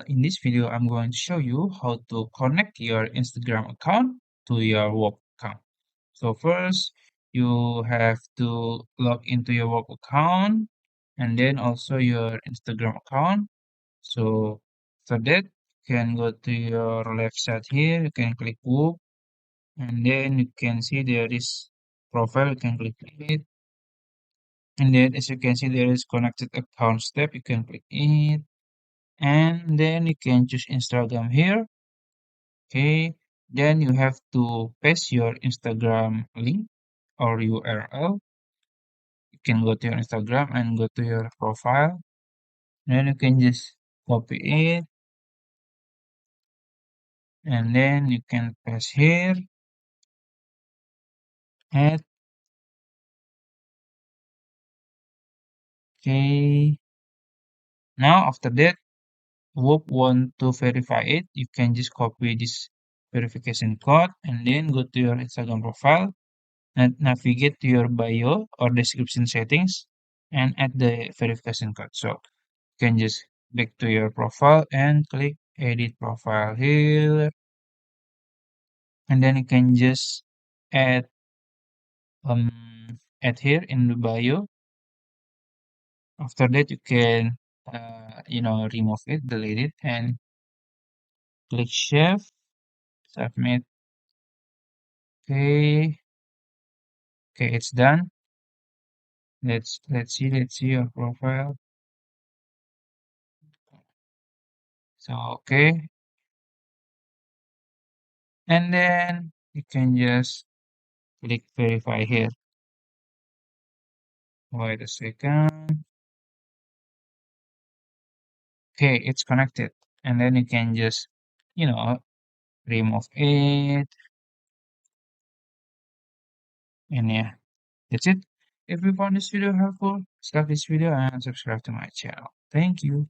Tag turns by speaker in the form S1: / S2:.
S1: In this video, I'm going to show you how to connect your Instagram account to your work account. So first, you have to log into your work account and then also your Instagram account. So for that, you can go to your left side here, you can click Whop, and then you can see there is profile, you can click it. And then as you can see, there is connected account step, you can click it. And then you can choose Instagram here. Okay, then you have to paste your Instagram link or URL. You can go to your Instagram and go to your profile. Then you can just copy it and then you can paste here. Add. Okay. Now after that, Whoop want to verify it. You can just copy this verification code and then go to your Instagram profile and navigate to your bio or description settings and add the verification code. So you can just back to your profile and click edit profile here, and then you can just add um add here in the bio. After that, you can remove it, delete it, and click save, submit. Okay, okay, it's done. Let's see your profile. So okay, and then you can just click verify here. Wait a second. Okay, it's connected. And then you can just, you know, remove it. And yeah, that's it. If you found this video helpful, like this video and subscribe to my channel. Thank you.